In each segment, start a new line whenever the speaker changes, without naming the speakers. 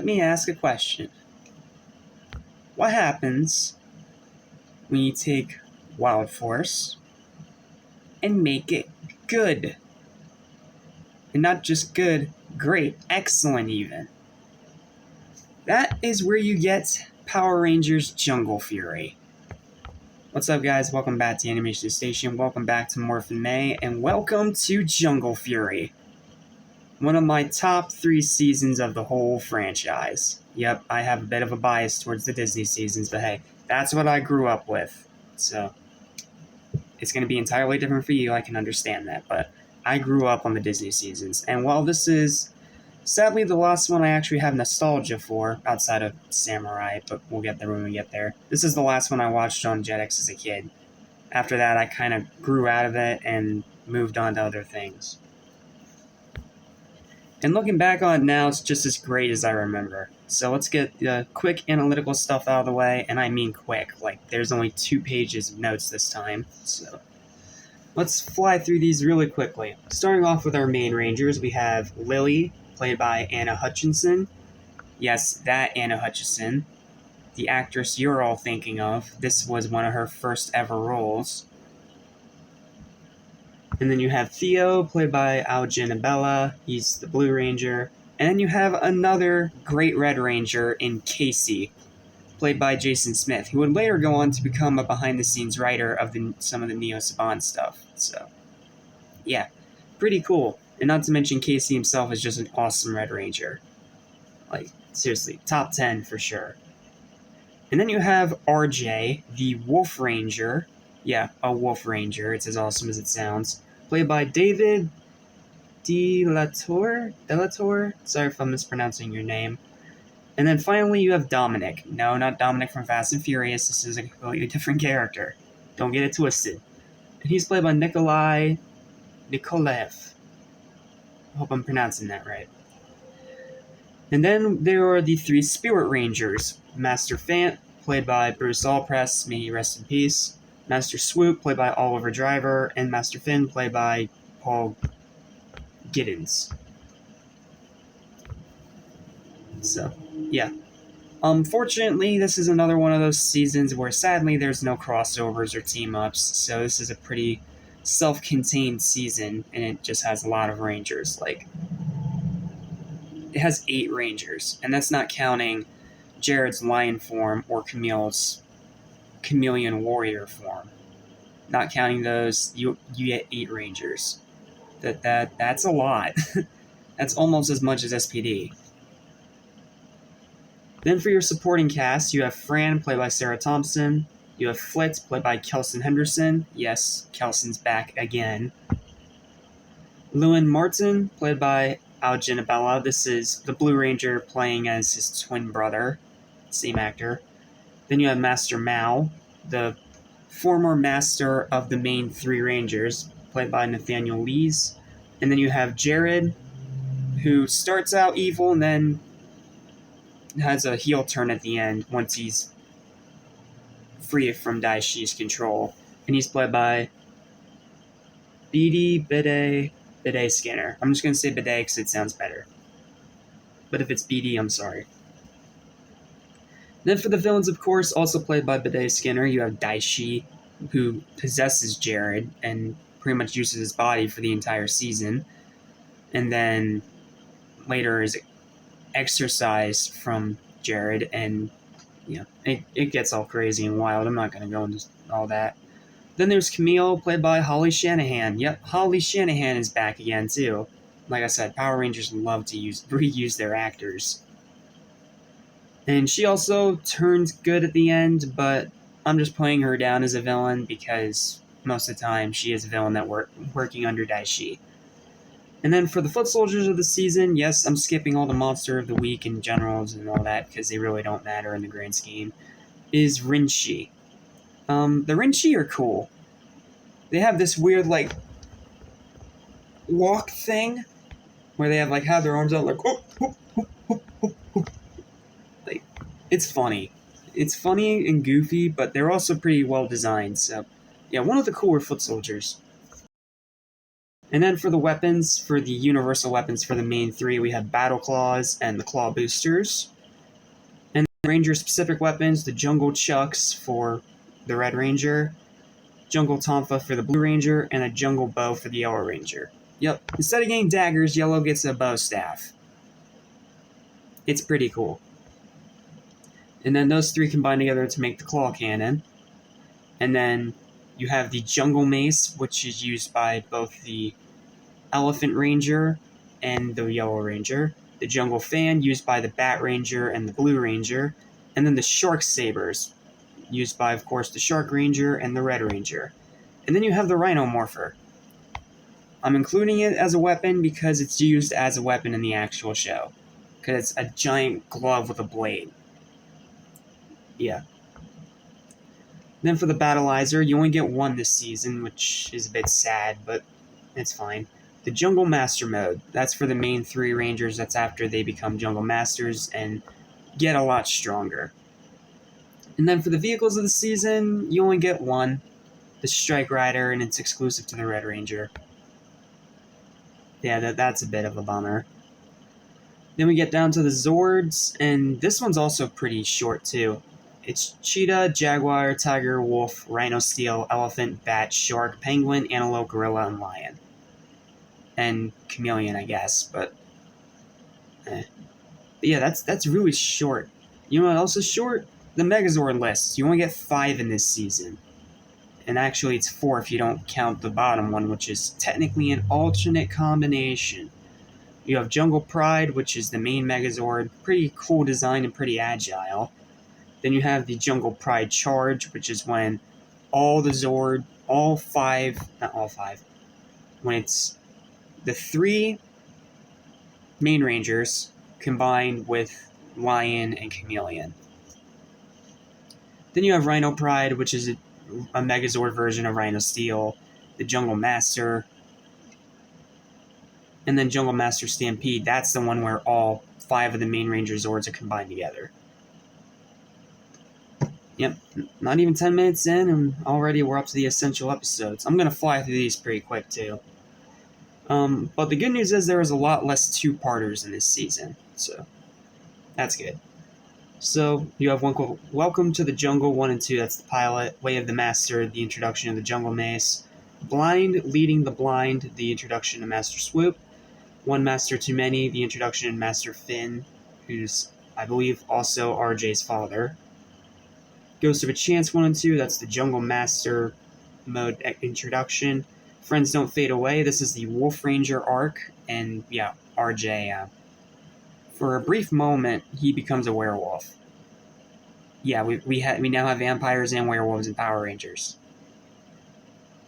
let me ask a question. What happens when you take Wild Force and make it good? And not just good, great, excellent even. That is where you get Power Rangers Jungle Fury. What's up, guys? Welcome back to Animation Station. Welcome back to Morphin May, and welcome to Jungle Fury. One of my top 3 seasons of the whole franchise. Yep, I have a bit of a bias towards the Disney seasons, but hey, that's what I grew up with. So, it's going to be entirely different for you, I can understand that, but I grew up on the Disney seasons. And while this is sadly the last one I actually have nostalgia for, outside of Samurai, but we'll get there when we get there. This is the last one I watched on Jetix as a kid. After that, I kind of grew out of it and moved on to other things. And looking back on it now, it's just as great as I remember. So let's get the quick analytical stuff out of the way, and I mean quick. Like, there's only 2 pages of notes this time, so let's fly through these really quickly. Starting off with our main Rangers, we have Lily, played by Anna Hutchinson. Yes, that Anna Hutchinson. The actress you're all thinking of. This was one of her first ever roles. And then you have Theo, played by Algin Abella. He's the Blue Ranger. And then you have another great Red Ranger in Casey, played by Jason Smith, who would later go on to become a behind-the-scenes writer of some of the Neo Saban stuff. So, yeah, pretty cool. And not to mention, Casey himself is just an awesome Red Ranger. Like, seriously, top 10 for sure. And then you have RJ, the Wolf Ranger. Yeah, a Wolf Ranger. It's as awesome as it sounds. Played by David Delator? Sorry if I'm mispronouncing your name. And then finally you have Dominic. No, not Dominic from Fast and Furious. This is a completely different character. Don't get it twisted. And he's played by Nikolai Nikolaev. I hope I'm pronouncing that right. And then there are the 3 Spirit Rangers. Master Fant, played by Bruce Allpress, may he rest in peace. Master Swoop, played by Oliver Driver. And Master Finn, played by Paul Giddens. So, yeah. Fortunately, this is another one of those seasons where sadly there's no crossovers or team-ups, so this is a pretty self-contained season, and it just has a lot of Rangers. Like, it has 8 Rangers, and that's not counting Jared's Lion form or Camille's Chameleon Warrior form. Not counting those, you get 8 Rangers. That's a lot. That's almost as much as SPD. Then for your supporting cast, you have Fran, played by Sarah Thompson. You have Flit, played by Kelson Henderson. Yes, Kelson's back again. Lewin Martin, played by Algin Abella. This is the Blue Ranger playing as his twin brother. Same actor. Then you have Master Mao, the former master of the main 3 Rangers, played by Nathaniel Lees. And then you have Jared, who starts out evil and then has a heel turn at the end once he's free from Daishi's control. And he's played by Bidet Skinner. I'm just going to say Bidet because it sounds better. But if it's BD, I'm sorry. Then for the villains, of course, also played by Bidet Skinner, you have Daishi, who possesses Jared and pretty much uses his body for the entire season. And then later is exorcised from Jared, and it gets all crazy and wild. I'm not going to go into all that. Then there's Camille, played by Holly Shanahan. Yep, Holly Shanahan is back again, too. Like I said, Power Rangers love to reuse their actors. And she also turns good at the end, but I'm just putting her down as a villain because most of the time she is a villain that working under Daishi. And then for the foot soldiers of the season, yes, I'm skipping all the monster of the week and generals and all that because they really don't matter in the grand scheme, is Rinshi. The Rinshi are cool. They have this weird, like, walk thing where they have, like, have their arms out, like, whoop, whoop, whoop, whoop, whoop, whoop. Like, it's funny. It's funny and goofy, but they're also pretty well designed, so, yeah, one of the cooler foot soldiers. And then for the weapons, for the universal weapons for the main three, we have Battle Claws and the Claw Boosters. And Ranger-specific weapons, the Jungle Chucks for the Red Ranger, Jungle Tonfa for the Blue Ranger, and a Jungle Bow for the Yellow Ranger. Yep, instead of getting daggers, Yellow gets a bow staff. It's pretty cool. And then those three combine together to make the Claw Cannon. And then you have the Jungle Mace, which is used by both the Elephant Ranger and the Yellow Ranger. The Jungle Fan, used by the Bat Ranger and the Blue Ranger. And then the Shark Sabers, used by, of course, the Shark Ranger and the Red Ranger. And then you have the Rhino Morpher. I'm including it as a weapon because it's used as a weapon in the actual show. Because it's a giant glove with a blade. Yeah. Then for the Battleizer, you only get one this season, which is a bit sad, but it's fine. The Jungle Master mode, that's for the main three Rangers, that's after they become Jungle Masters and get a lot stronger. And then for the vehicles of the season, you only get one, the Strike Rider, and it's exclusive to the Red Ranger. Yeah, that's a bit of a bummer. Then we get down to the Zords, and this one's also pretty short too. It's Cheetah, Jaguar, Tiger, Wolf, Rhino, Steel, Elephant, Bat, Shark, Penguin, Antelope, Gorilla, and Lion. And Chameleon, I guess, but yeah, that's really short. You know what else is short? The Megazord lists. You only get 5 in this season. And actually it's 4 if you don't count the bottom one, which is technically an alternate combination. You have Jungle Pride, which is the main Megazord. Pretty cool design and pretty agile. Then you have the Jungle Pride Charge, which is when all five, when it's the 3 main Rangers combined with Lion and Chameleon. Then you have Rhino Pride, which is a Megazord version of Rhino Steel, the Jungle Master, and then Jungle Master Stampede. That's the one where all 5 of the main Ranger Zords are combined together. Yep, not even 10 minutes in, and already we're up to the essential episodes. I'm going to fly through these pretty quick, too. But the good news is there is a lot less two-parters in this season, so that's good. So, you have Welcome to the Jungle 1 and 2, that's the pilot, Way of the Master, the introduction of the Jungle Mace, Blind, Leading the Blind, the introduction to Master Swoop, One Master Too Many, the introduction to Master Finn, who's, I believe, also RJ's father, Ghost of a Chance 1 and 2, that's the Jungle Master mode introduction. Friends Don't Fade Away, this is the Wolf Ranger arc, and yeah, RJ, for a brief moment, he becomes a werewolf. Yeah, we now have vampires and werewolves in Power Rangers.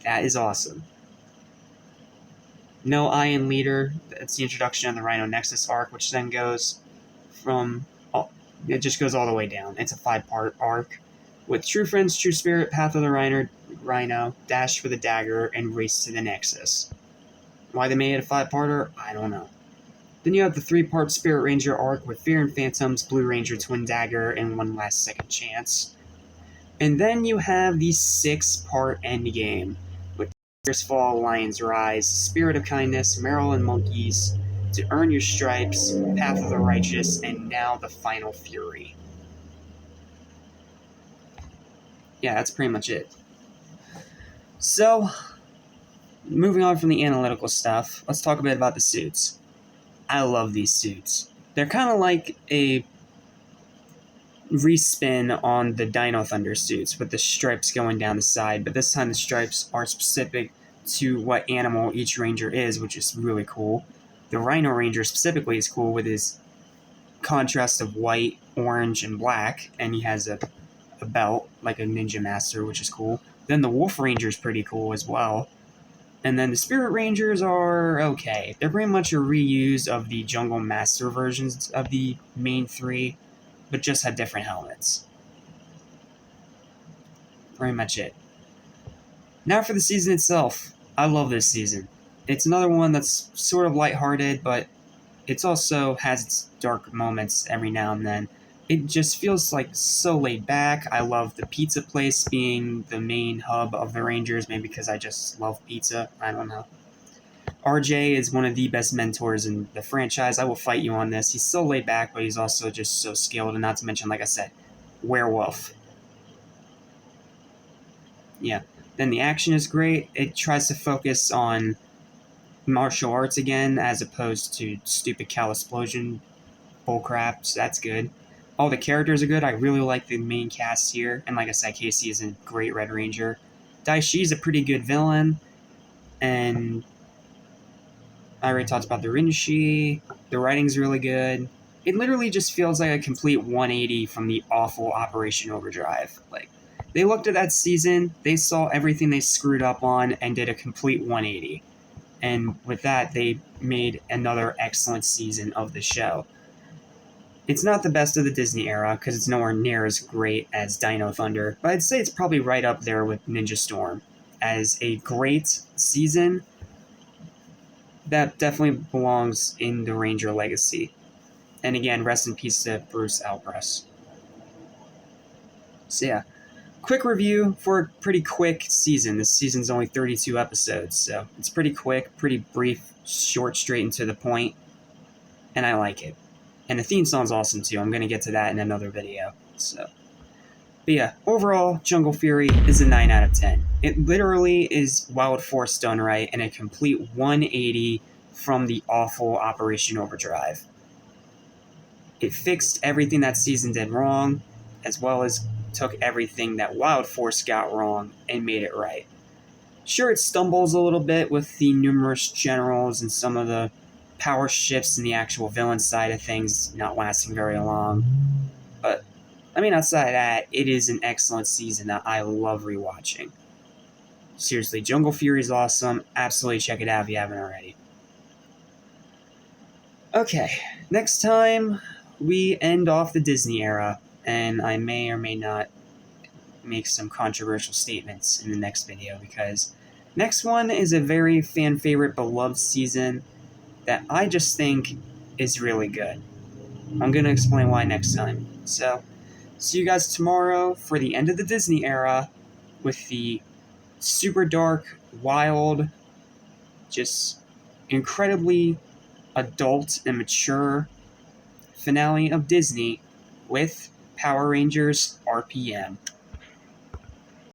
That is awesome. No Iron Leader, that's the introduction of the Rhino Nexus arc, which then goes from, it just goes all the way down. It's a 5-part arc. With True Friends, True Spirit, Path of the Rhino, Dash for the Dagger, and Race to the Nexus. Why they made it a 5-parter, I don't know. Then you have the 3-part Spirit Ranger arc with Fear and Phantoms, Blue Ranger, Twin Dagger, and One Last Second Chance. And then you have the 6-part endgame with Tigers Fall, Lions Rise, Spirit of Kindness, Maryland Monkeys, To Earn Your Stripes, Path of the Righteous, and now the Final Fury. Yeah, that's pretty much it. So, moving on from the analytical stuff, let's talk a bit about the suits. I love these suits. They're kind of like a respin on the Dino Thunder suits with the stripes going down the side, but this time the stripes are specific to what animal each ranger is, which is really cool. The Rhino Ranger specifically is cool with his contrast of white, orange, and black, and he has a belt, like a Ninja Master, which is cool. Then the Wolf Ranger is pretty cool as well. And then the Spirit Rangers are okay. They're pretty much a reuse of the Jungle Master versions of the main 3, but just have different helmets. Pretty much it. Now for the season itself. I love this season. It's another one that's sort of lighthearted, but it also has its dark moments every now and then. It just feels like so laid back. I love the pizza place being the main hub of the Rangers, maybe because I just love pizza. I don't know. RJ is one of the best mentors in the franchise. I will fight you on this. He's so laid back, but he's also just so skilled, and not to mention, like I said, werewolf. Yeah. Then the action is great. It tries to focus on martial arts again, as opposed to stupid Cal Explosion bullcrap, so that's good. All the characters are good. I really like the main cast here, and like I said, Casey is a great Red Ranger. Daishi is a pretty good villain, and I already talked about the Rinshi. The writing's really good. It literally just feels like a complete 180 from the awful Operation Overdrive. Like, they looked at that season, they saw everything they screwed up on, and did a complete 180. And with that, they made another excellent season of the show. It's not the best of the Disney era, because it's nowhere near as great as Dino Thunder, but I'd say it's probably right up there with Ninja Storm as a great season that definitely belongs in the Ranger legacy. And again, rest in peace to Bruce Albrus. So yeah, quick review for a pretty quick season. This season's only 32 episodes, so it's pretty quick, pretty brief, short, straight and to the point, and I like it. And the theme song's awesome too. I'm going to get to that in another video. So, but yeah, overall, Jungle Fury is a 9 out of 10. It literally is Wild Force done right and a complete 180 from the awful Operation Overdrive. It fixed everything that season did wrong, as well as took everything that Wild Force got wrong and made it right. Sure, it stumbles a little bit with the numerous generals and some of the power shifts in the actual villain side of things not lasting very long. But, I mean, outside of that, it is an excellent season that I love rewatching. Seriously, Jungle Fury is awesome. Absolutely check it out if you haven't already. Okay, next time we end off the Disney era, and I may or may not make some controversial statements in the next video, because next one is a very fan favorite, beloved season that I just think is really good. I'm going to explain why next time. So, see you guys tomorrow for the end of the Disney era with the super dark, wild, just incredibly adult and mature finale of Disney with Power Rangers RPM.